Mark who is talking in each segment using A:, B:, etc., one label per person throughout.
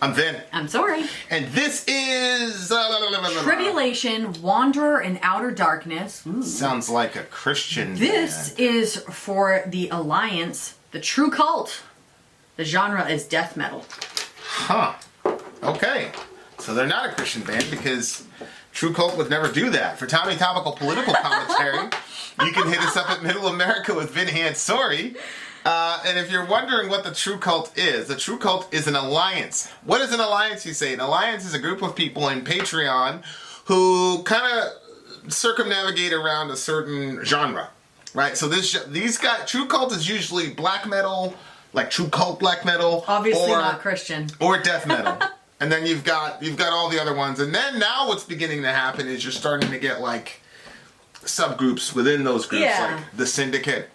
A: I'm Vin.
B: I'm Sori.
A: And this is...
B: Tribulation-Wanderer in Outer Darkness. Ooh.
A: Sounds like a Christian
B: This
A: band.
B: is for the Alliance, the True Cult. The genre is death metal.
A: Huh. Okay. So they're not a Christian band because True Cult would never do that. For Tommy Topical Political Commentary, you can hit us up at Middle America with Vin and Sori. And if you're wondering what the True Cult is, the True Cult is an alliance. What is an alliance, you say? An alliance is a group of people in Patreon who kind of circumnavigate around a certain genre, right? So these guys, True Cult is usually black metal, like True Cult black metal.
B: Obviously not Christian.
A: Or death metal. And then you've got all the other ones. And then now what's beginning to happen is you're starting to get like subgroups within those groups, like the Syndicate,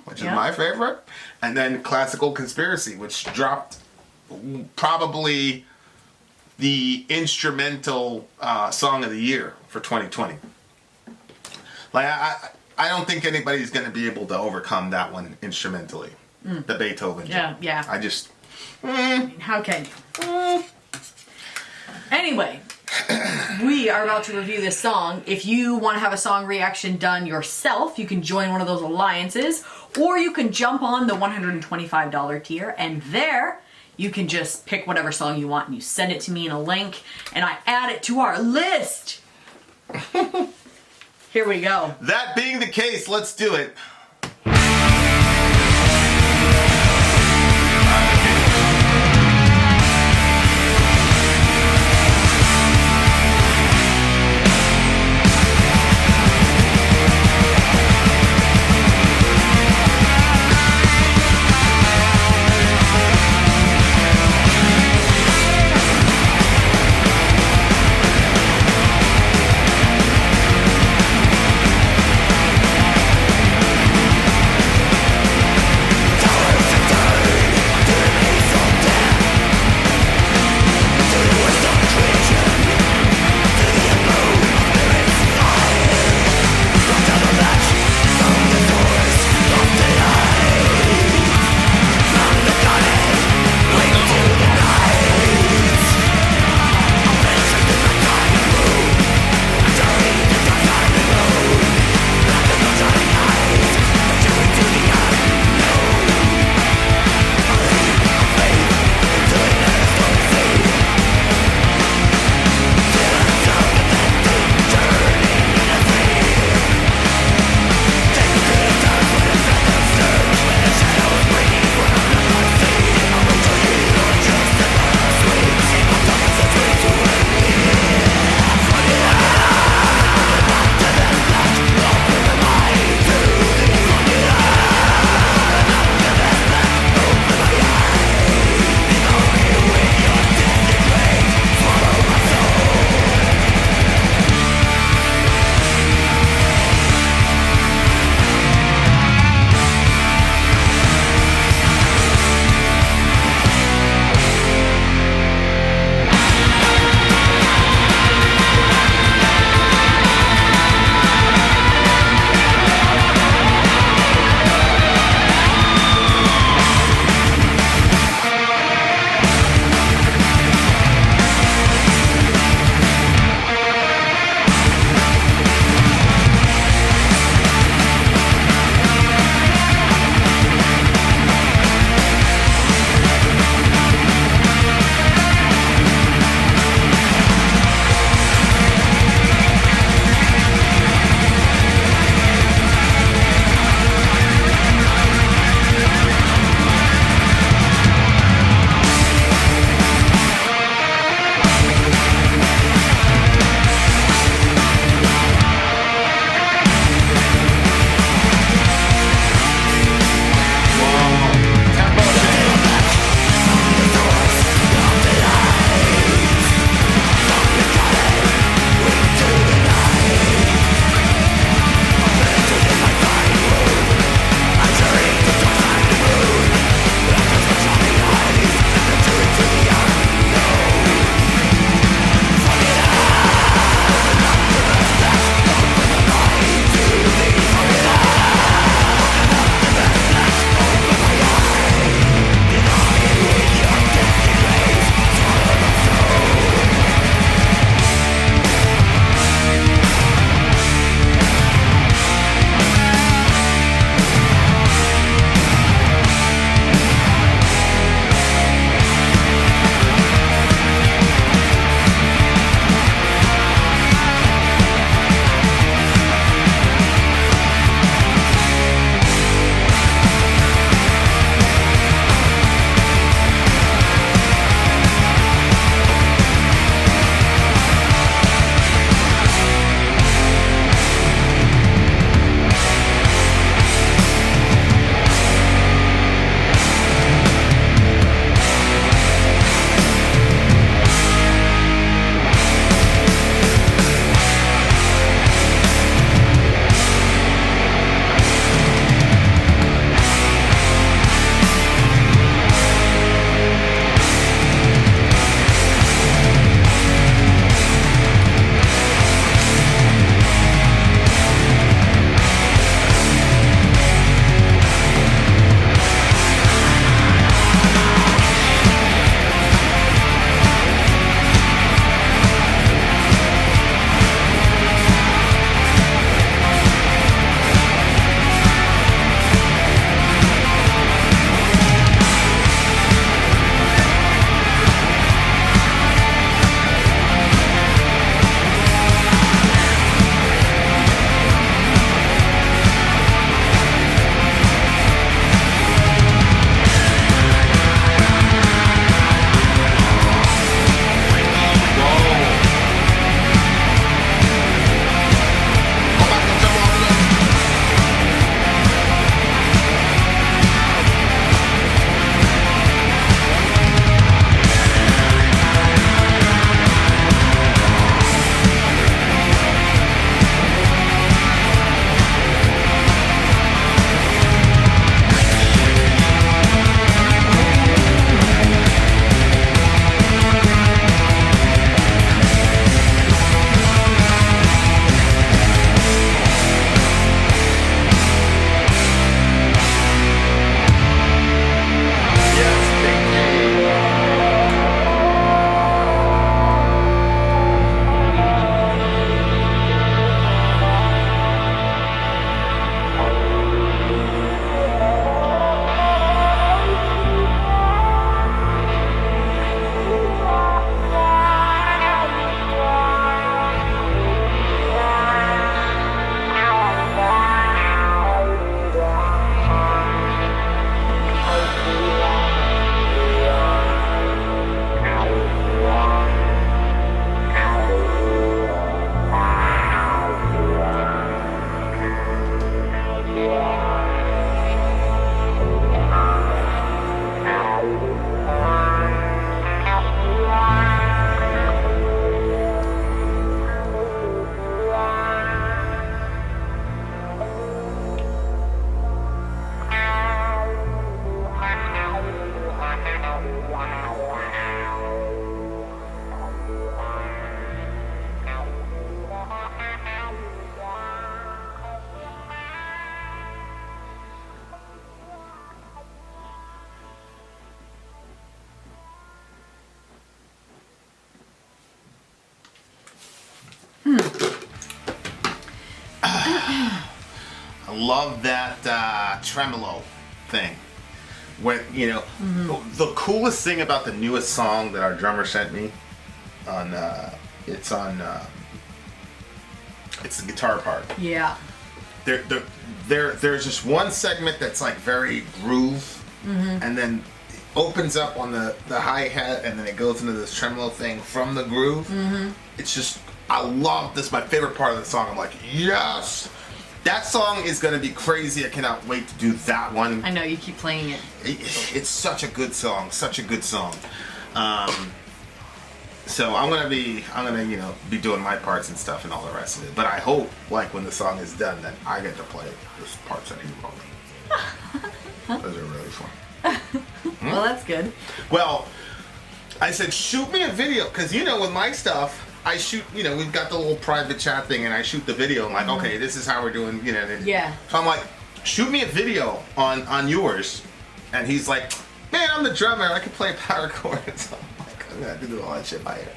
A: which is my favorite, and then Classical Conspiracy, which dropped probably the instrumental song of the year for 2020. Like I don't think anybody's going to be able to overcome that one instrumentally. The Beethoven.
B: Yeah.
A: I just.
B: How can you? Anyway. We are about to review this song. If you want to have a song reaction done yourself, you can join one of those alliances, or you can jump on the $125 tier, and there you can just pick whatever song you want and you send it to me in a link, and I add it to our list. Here we go.
A: That being the case, let's do it. love that tremolo thing. When the coolest thing about the newest song that our drummer sent me it's the guitar part.
B: Yeah.
A: There's just one segment that's like very groove, and then it opens up on the hi-hat, and then it goes into this tremolo thing from the groove. It's just, I love this. My favorite part of the song. I'm like, yes! That song is going to be crazy. I cannot wait to do that one.
B: I know, you keep playing it.
A: It's such a good song. Such a good song. So I'm gonna be doing my parts and stuff and all the rest of it. But I hope, like, when the song is done, that I get to play the parts that he wrote. Those are really fun.
B: Well, that's good.
A: Well, I said, shoot me a video, because with my stuff, I shoot, we've got the little private chat thing, and I shoot the video. I'm like, okay, this is how we're doing,
B: Yeah.
A: So I'm like, shoot me a video on yours. And he's like, man, I'm the drummer. I can play power chords. I'm like, I'm going to have to do all that shit by ear.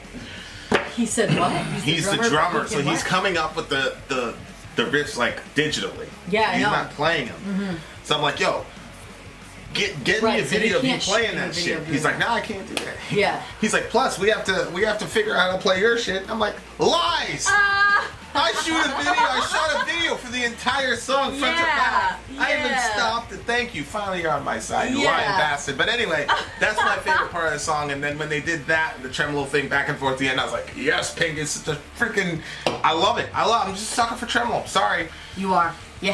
B: He said what?
A: He's the drummer, so he's coming up with the riffs, like, digitally.
B: Yeah,
A: He's
B: I know.
A: not playing them. So I'm like, yo, get me a video of you playing that shit. He's like, no, I can't do that.
B: Yeah.
A: He's like, plus we have to figure out how to play your shit. I'm like, lies! I shot a video for the entire song front to back. I even stopped it. Thank you. Finally you're on my side, you lying bastard. But anyway, that's my favorite part of the song. And then when they did that, the tremolo thing back and forth at the end, I was like, yes, Pink, it's the freaking, I love it. I'm just a sucker for tremolo. Sorry.
B: You are. You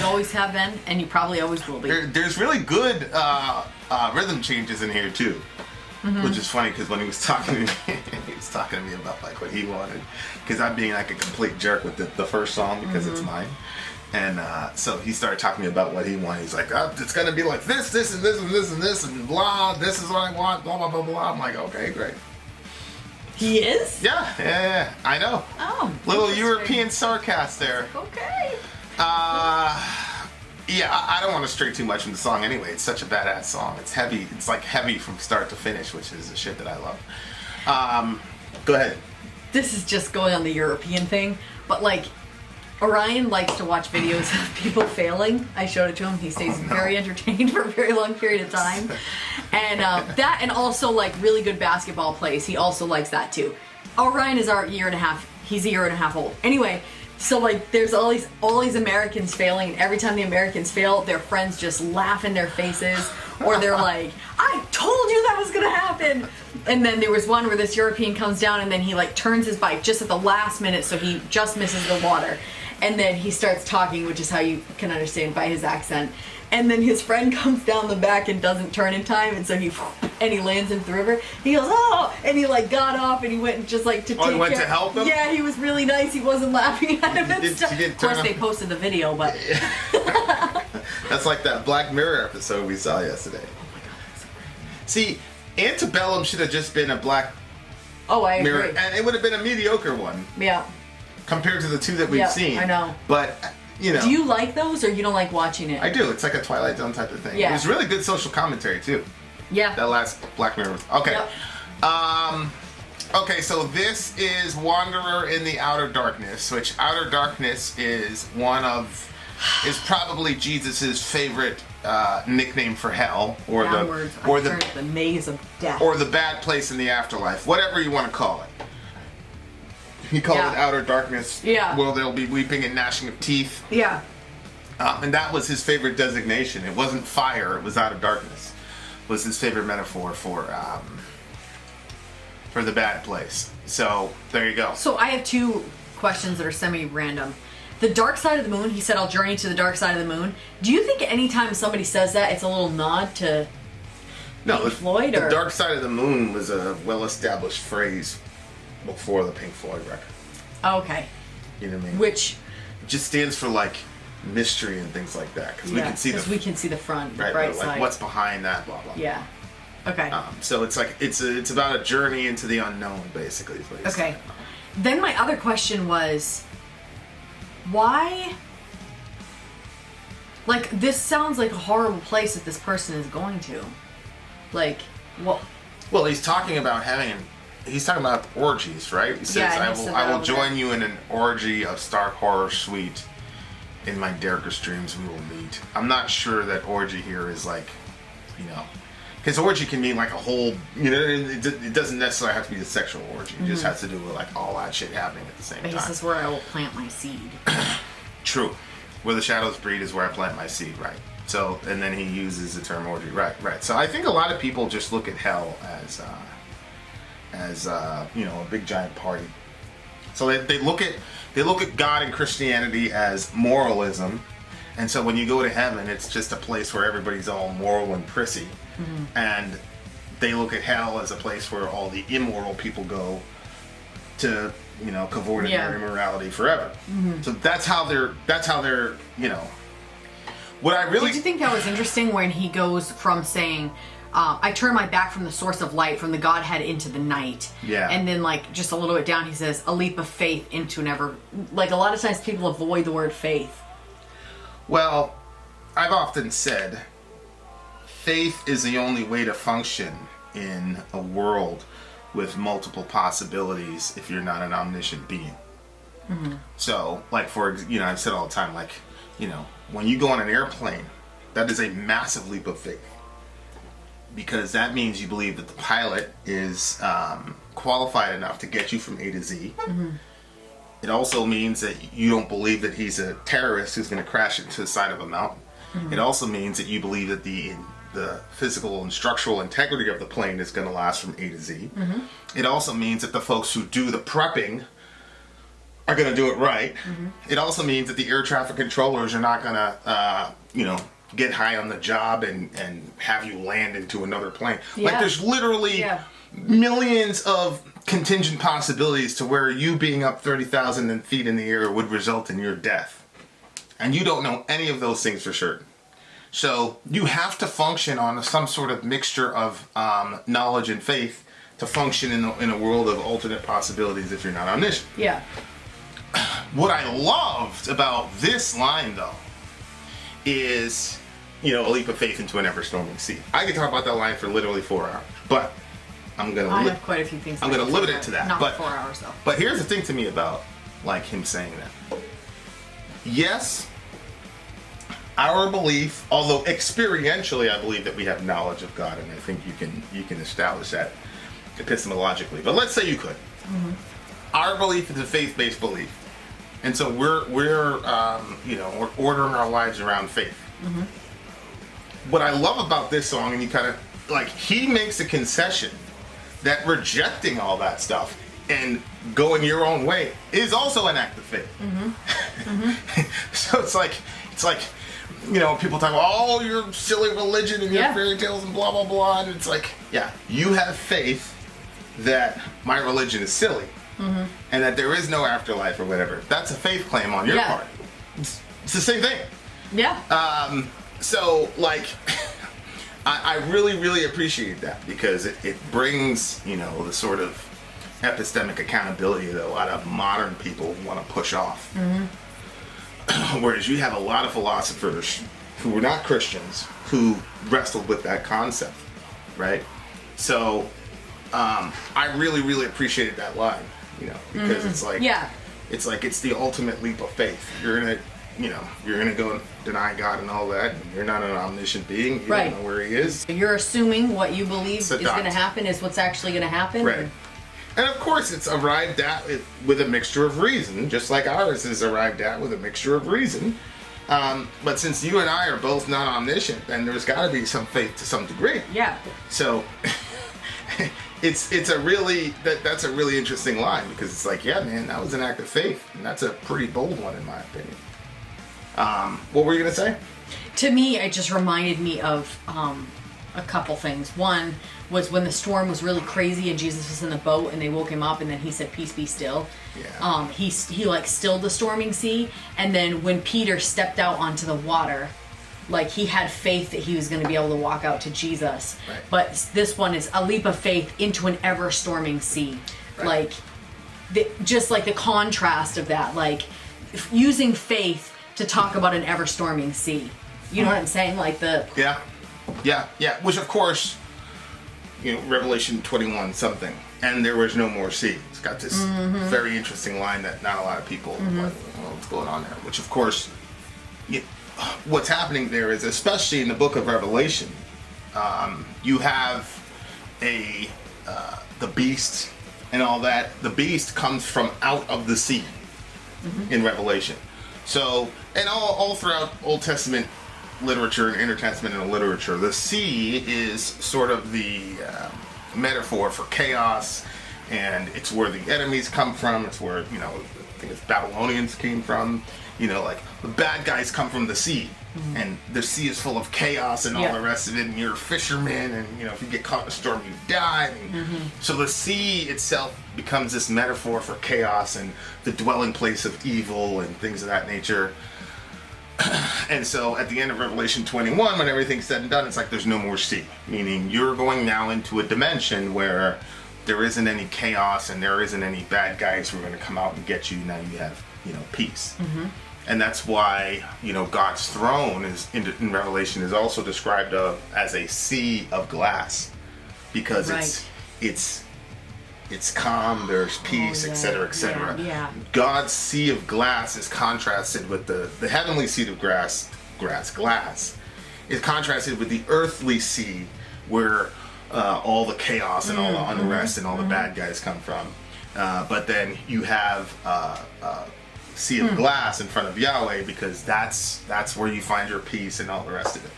B: always have been, and you probably always will be.
A: There's really good rhythm changes in here too, which is funny because when he was talking to me, he was talking to me about like what he wanted, because I'm being like a complete jerk with the first song because it's mine, and so he started talking to me about what he wanted. He's like, it's gonna be like this, and this, and this, and this, and blah. This is what I want. Blah blah blah blah. I'm like, okay, great.
B: He is?
A: Yeah. I know.
B: Oh.
A: Little European sarcasm there.
B: Okay.
A: Yeah, I don't want to stray too much from the song anyway. It's such a badass song. It's heavy. It's like heavy from start to finish, which is the shit that I love. Go ahead.
B: This is just going on the European thing, but like, Orion likes to watch videos of people failing. I showed it to him. He stays very entertained for a very long period of time. And that, and also like really good basketball plays. He also likes that too. Orion is our year and a half. He's a year and a half old. Anyway. So like there's all these Americans failing, and every time the Americans fail, their friends just laugh in their faces, or they're like, I told you that was gonna happen. And then there was one where this European comes down and then he like turns his bike just at the last minute, so he just misses the water. And then he starts talking, which is how you can understand by his accent. And then his friend comes down the back and doesn't turn in time, and so he lands into the river. He goes, oh! And he like got off and he went just like to take
A: he went
B: care.
A: To help him?
B: Yeah, he was really nice. He wasn't laughing at him and stuff. Of course, they posted the video, but
A: that's like that Black Mirror episode we saw yesterday.
B: Oh my god, that's so great.
A: See, Antebellum should have just been a Black
B: I
A: Mirror,
B: agree.
A: and it would have been a mediocre one.
B: Yeah.
A: Compared to the two that we've seen.
B: I know.
A: But
B: Do you like those, or you don't like watching it?
A: I do. It's like a Twilight Zone type of thing.
B: Yeah.
A: It was really good social commentary too.
B: Yeah.
A: That last Black Mirror. Okay.
B: Yep.
A: Okay, so this is Wanderer in the Outer Darkness, which Outer Darkness is probably Jesus's favorite nickname for hell, or
B: the maze of death,
A: or the bad place in the afterlife, whatever you want to call it. He called it Outer Darkness.
B: Yeah.
A: Where there'll be weeping and gnashing of teeth.
B: Yeah.
A: And that was his favorite designation. It wasn't fire, it was Outer Darkness. Was his favorite metaphor for the bad place. So, there you go.
B: So, I have two questions that are semi-random. The dark side of the moon, he said, I'll journey to the dark side of the moon. Do you think anytime somebody says that, it's a little nod to Pink Floyd?
A: The dark side of the moon was a well-established phrase before the Pink Floyd record.
B: Oh, okay.
A: You know what I mean?
B: Which
A: it just stands for like mystery and things like that, because we can see the
B: front,
A: right,
B: bright
A: like
B: side.
A: what's behind that, blah blah.
B: Yeah. Okay.
A: So it's like it's about a journey into the unknown, basically. Is what he's saying.
B: Then my other question was, why? Like, this sounds like a horrible place that this person is going to. Like, what?
A: Well, he's talking about he's talking about orgies, right? He says, I will join you in an orgy of stark horror sweet in my darkest dreams we will meet. I'm not sure that orgy here is like, because orgy can mean like a whole, it doesn't necessarily have to be a sexual orgy. It just has to do with like all that shit happening at the same time.
B: This is where I will plant my seed.
A: True. Where the shadows breed is where I plant my seed, right? So, and then he uses the term orgy, right? So I think a lot of people just look at hell as a big giant party. So they look at God and Christianity as moralism, and so when you go to heaven, it's just a place where everybody's all moral and prissy, and they look at hell as a place where all the immoral people go to cavort in their immorality forever. So that's how they're what I really...
B: Did you think that was interesting when he goes from saying, I turn my back from the source of light, from the Godhead into the night.
A: Yeah.
B: And then like just a little bit down he says, a leap of faith into an ever... Like a lot of times people avoid the word faith.
A: Well, I've often said faith is the only way to function in a world with multiple possibilities if you're not an omniscient being. So, like I've said all the time, like, when you go on an airplane, that is a massive leap of faith. Because that means you believe that the pilot is qualified enough to get you from A to Z. It also means that you don't believe that he's a terrorist who's going to crash into the side of a mountain. It also means that you believe that the physical and structural integrity of the plane is going to last from A to Z. It also means that the folks who do the prepping are going to do it right. It also means that the air traffic controllers are not going to, get high on the job and have you land into another plane.
B: Yeah.
A: Like there's literally millions of contingent possibilities to where you being up 30,000 feet in the air would result in your death. And you don't know any of those things for certain. So you have to function on some sort of mixture of knowledge and faith to function in a world of alternate possibilities if you're not omniscient.
B: Yeah.
A: What I loved about this line, though, is, a leap of faith into an ever-storming sea. I could talk about that line for literally 4 hours, but I'm gonna.
B: I have quite a few things.
A: I'm gonna limit it to that.
B: Not
A: but
B: 4 hours though.
A: But here's the thing to me about him saying that. Yes, our belief, although experientially, I believe that we have knowledge of God, and I think you can establish that epistemologically. But let's say you could. Our belief is a faith-based belief. And so we're ordering our lives around faith. What I love about this song, and you kind of he makes a concession that rejecting all that stuff and going your own way is also an act of faith. So it's like people talk about, oh, your silly religion and your fairy tales and blah blah blah, and it's like, you have faith that my religion is silly. And that there is no afterlife or whatever. That's a faith claim on your part. It's the same thing.
B: Yeah.
A: So, I really, really appreciate that because it brings, the sort of epistemic accountability that a lot of modern people want to push off. Whereas you have a lot of philosophers who were not Christians who wrestled with that concept, right? So, I really, really appreciated that line. Because it's the ultimate leap of faith. You're gonna go deny God and all that. And you're not an omniscient being. You don't know where He is.
B: You're assuming what you believe is going to happen is what's actually going to happen.
A: Right. And of course, it's arrived at with a mixture of reason, just like ours is arrived at with a mixture of reason. But since you and I are both not omniscient, then there's got to be some faith to some degree.
B: Yeah.
A: So. It's a really that's a really interesting line because it's like, yeah, man, that was an act of faith, and that's a pretty bold one in my opinion. What were you gonna say?
B: To me, it just reminded me of a couple things. One was when the storm was really crazy and Jesus was in the boat and they woke him up and then he said, "Peace, be still."
A: Yeah.
B: He stilled the storming sea, and then when Peter stepped out onto the water, he had faith that he was going to be able to walk out to Jesus.
A: Right.
B: But this one is a leap of faith into an ever-storming sea.
A: Right.
B: Just the contrast of that, using faith to talk about an ever-storming sea. You know what I'm saying?
A: Yeah. Which of course, Revelation 21 something, and there was no more sea. It's got this very interesting line that not a lot of people are like, what's going on there? Which of course what's happening there is, especially in the book of Revelation, you have the beast and all that. The beast comes from out of the sea in Revelation. So, and all throughout Old Testament literature and intertestamental literature, the sea is sort of the metaphor for chaos, and it's where the enemies come from. It's where, I think it's Babylonians came from. Like the bad guys come from the sea, and the sea is full of chaos and all the rest of it, and you're a fisherman, and if you get caught in a storm, you die. So the sea itself becomes this metaphor for chaos and the dwelling place of evil and things of that nature. And so at the end of Revelation 21, when everything's said and done, it's like there's no more sea, meaning you're going now into a dimension where there isn't any chaos and there isn't any bad guys who are going to come out and get you. Now you have peace. And that's why God's throne is in Revelation is also described as a sea of glass, because it's calm, there's peace, etc., etc. God's sea of glass is contrasted with the heavenly sea of glass is contrasted with the earthly sea, where all the chaos and all the unrest and all the bad guys come from. But then you have sea of glass in front of Yahweh, because that's where you find your peace and all the rest of it.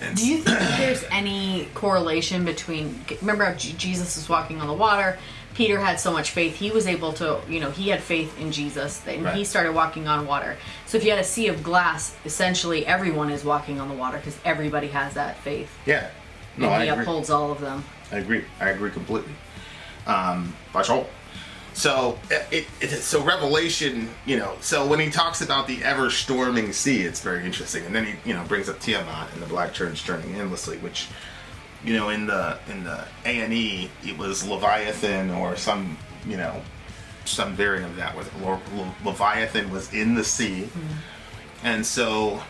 A: And
B: do you think there's any correlation between, remember how Jesus was walking on the water? Peter had so much faith, he was able to, he had faith in Jesus, and he started walking on water. So if you had a sea of glass, essentially everyone is walking on the water, because everybody has that faith.
A: Yeah. No,
B: and
A: he
B: upholds all of them.
A: I agree completely. By sure. So so Revelation, so when he talks about the ever storming sea, it's very interesting. And then he, brings up Tiamat and the black church turning endlessly, which, in the A&E, it was Leviathan or some variant of that, where Leviathan was in the sea. And so,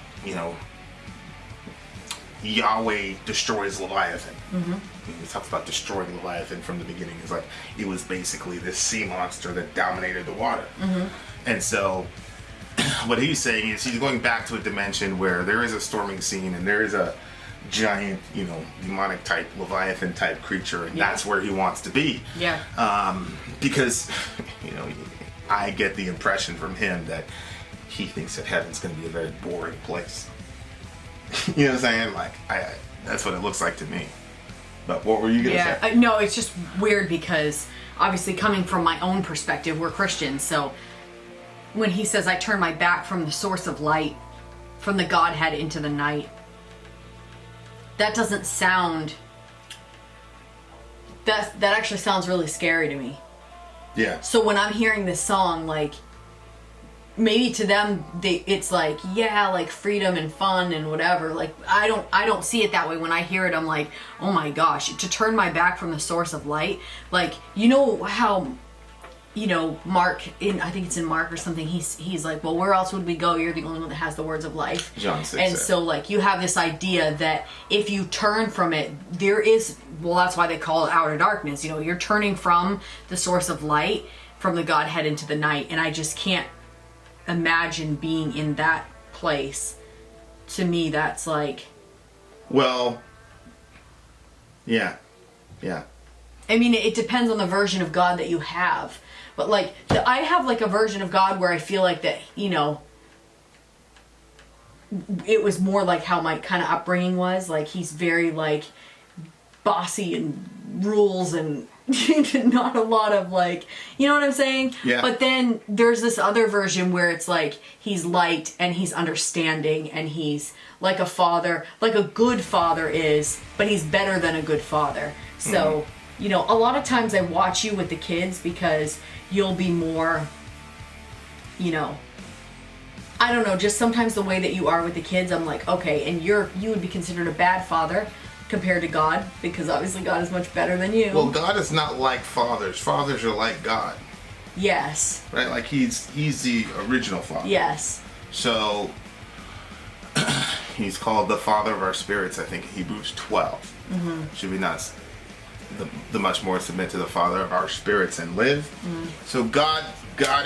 A: Yahweh destroys Leviathan. He talks about destroying Leviathan from the beginning. It's like it was basically this sea monster that dominated the water. And so what he's saying is he's going back to a dimension where there is a storming scene and there is a giant, demonic type, Leviathan type creature, and that's where he wants to be. Because, I get the impression from him that he thinks that heaven's going to be a very boring place. You know what I'm saying? Like, that's what it looks like to me. But what were you going to say?
B: No, it's just weird because obviously coming from my own perspective, we're Christians. So when he says, I turn my back from the source of light, from the Godhead into the night, that doesn't sound... That actually sounds really scary to me.
A: Yeah.
B: So when I'm hearing this song, like, maybe to them, it's like, like freedom and fun and whatever. Like, I don't see it that way. When I hear it, I'm like, oh my gosh, to turn my back from the source of light. Like, how, Mark, I think it's in Mark or something, he's like, well, where else would we go? You're the only one that has the words of life.
A: John 6.
B: And so, like, you have this idea that if you turn from it, there is, well, that's why they call it outer darkness. You're turning from the source of light, from the Godhead into the night. And I just can't imagine being in that place. To me, that's like...
A: Well, yeah.
B: I mean, it depends on the version of God that you have. But, like, I have, like, a version of God where I feel like that, it was more like how my kind of upbringing was. Like, he's very, like, bossy and rules and not a lot of, like, you know what I'm saying?
A: Yeah.
B: But then there's this other version where it's like he's light and he's understanding and he's like a father, like a good father is, but he's better than a good father. So, a lot of times I watch you with the kids because you'll be more, I don't know, just sometimes the way that you are with the kids, I'm like, okay, and you would be considered a bad father compared to God, because obviously God is much better than you.
A: Well, God is not like fathers. Fathers are like God.
B: Yes.
A: Right? Like he's the original father.
B: Yes.
A: So he's called the father of our spirits, I think, in Hebrews 12. Should we not the much more submit to the father of our spirits and live? So God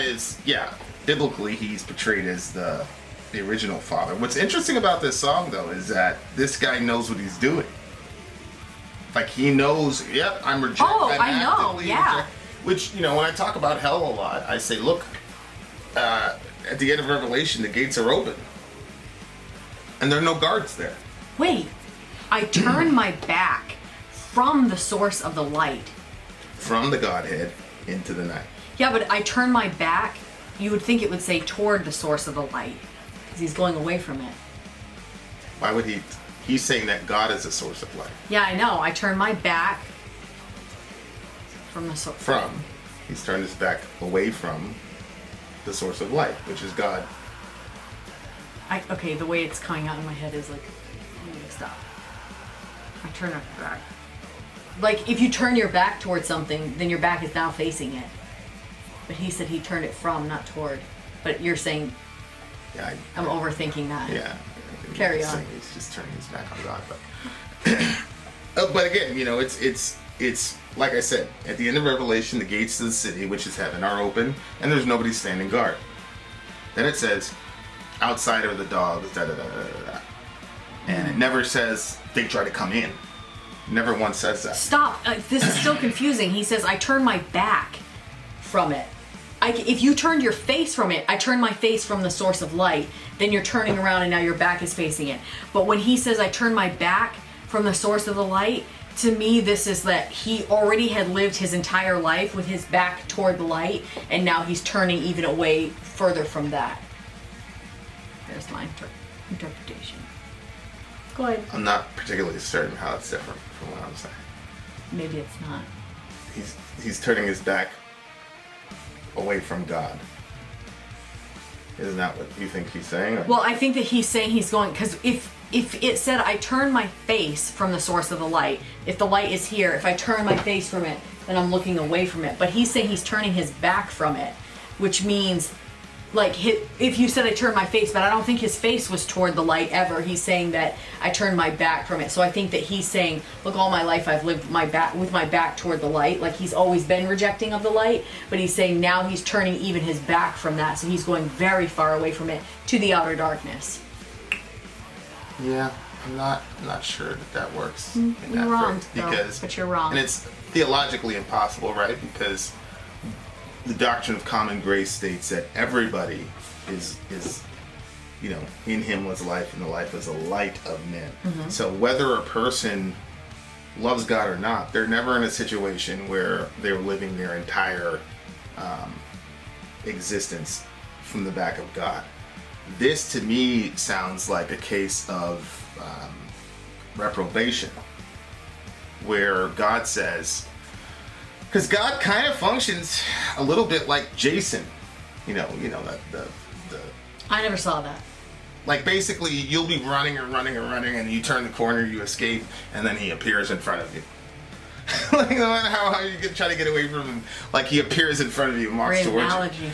A: is, biblically he's portrayed as the the original Father. What's interesting about this song, though, is that this guy knows what he's doing. Like, he knows, yep, I'm rejecting.
B: Oh, I know, yeah.
A: Which, when I talk about hell a lot, I say, look, at the end of Revelation, the gates are open. And there are no guards there.
B: Wait, I turn my back from the source of the light.
A: From the Godhead into the night.
B: Yeah, but I turn my back, you would think it would say toward the source of the light. Because he's going away from it.
A: Why would he? He's saying that God is the source of light.
B: Yeah, I know. I turn my back from the source.
A: He's turned his back away from the source of light, which is God.
B: Okay, the way it's coming out in my head is like, I'm gonna stop. I turn it back. Like, if you turn your back towards something, then your back is now facing it. But he said he turned it from, not toward. But you're saying,
A: yeah,
B: I'm overthinking that.
A: Yeah.
B: Carry on.
A: He's just turning his back on God. But again, it's like I said, at the end of Revelation, the gates to the city, which is heaven, are open, and there's nobody standing guard. Then it says, outside are the dogs, da da da da da. And it never says they try to come in. Never once says that.
B: Stop. This is still confusing. He says, I turn my back from it. If you turned your face from it, I turn my face from the source of light, then you're turning around and now your back is facing it. But when he says, I turn my back from the source of the light, to me, this is that he already had lived his entire life with his back toward the light, and now he's turning even away further from that. There's my interpretation. Go ahead.
A: I'm not particularly certain how it's different from what I'm saying.
B: Maybe it's not.
A: He's turning his back away from God. Isn't that what you think he's saying? Or?
B: Well, I think that he's saying he's going, because if it said I turn my face from the source of the light, if the light is here, if I turn my face from it, then I'm looking away from it. But he's saying he's turning his back from it, which means, like, if you said I turned my face, but I don't think his face was toward the light ever. He's saying that I turned my back from it. So I think that he's saying, look, all my life I've lived with my back toward the light. Like, he's always been rejecting of the light, but he's saying now he's turning even his back from that. So he's going very far away from it to the outer darkness.
A: Yeah, I'm not sure that works. In
B: You're
A: that
B: wrong,
A: because
B: but you're wrong.
A: And it's theologically impossible, right? Because the doctrine of common grace states that everybody is in him was life, and the life is a light of men. Mm-hmm. So whether a person loves God or not, they're never in a situation where they're living their entire existence from the back of God. This to me sounds like a case of reprobation, where God says, because God kind of functions a little bit like Jason, the
B: I never saw that.
A: Like, basically, you'll be running and you turn the corner, you escape, and then he appears in front of you. Like, no matter how you try to get away from him, like, he appears in front of you and walks
B: Great
A: towards
B: analogy.
A: you.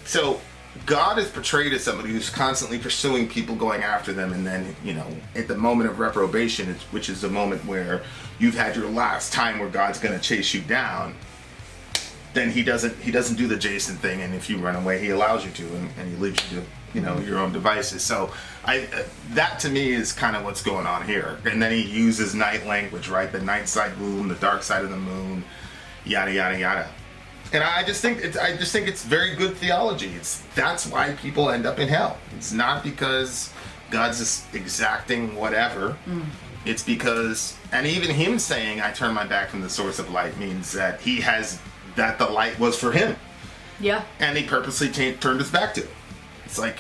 A: So God is portrayed as somebody who's constantly pursuing people, going after them, and then, at the moment of reprobation, which is the moment where you've had your last time where God's going to chase you down, then he doesn't do the Jason thing, and if you run away, he allows you to, and he leaves you to, your own devices. So that to me is kind of what's going on here. And then he uses night language, right? The night side moon, the dark side of the moon, yada yada yada. And I just think it's very good theology. That's why people end up in hell. It's not because God's just exacting whatever. It's because, and even him saying, I turn my back from the source of light, means that that the light was for him.
B: Yeah.
A: And he purposely turned his back to it. It's like,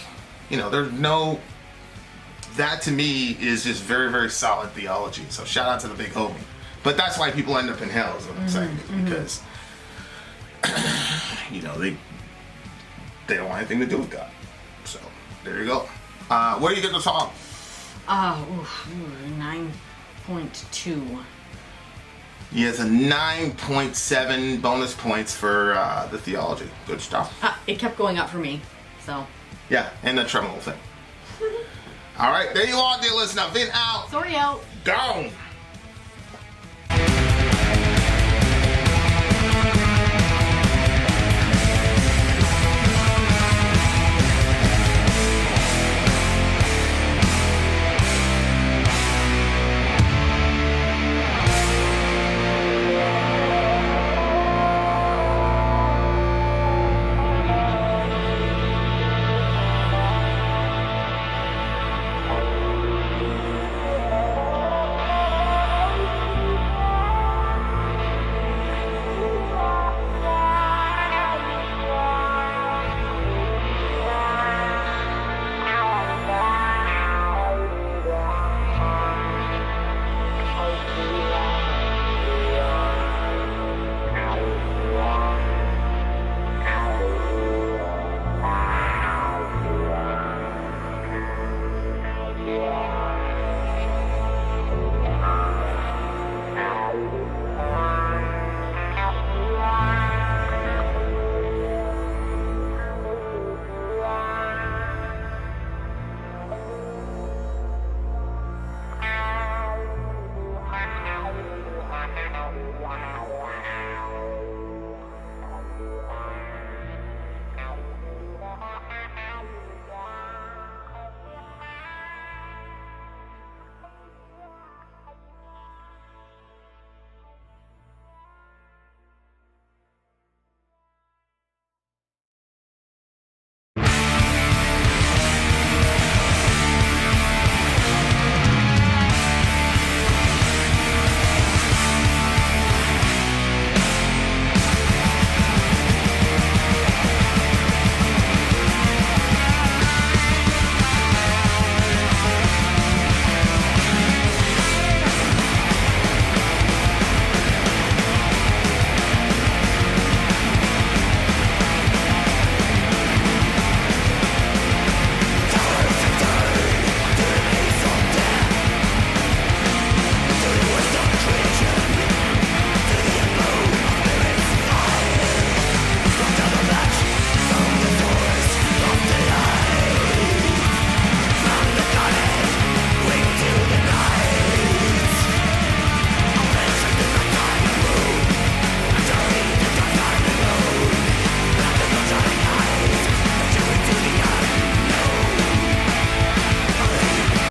A: there's no, that to me is just very, very solid theology. So shout out to the big homie. But that's why people end up in hell, is what I'm saying. Because, they don't want anything to do with God. So, there you go. Where do you get the song?
B: 9.2.
A: He has a 9.7 bonus points for the theology. Good stuff.
B: It kept going up for me, so.
A: Yeah, and the tremolo thing. All right, there you are, dear listener. Vin out.
B: Sori out.
A: Gone.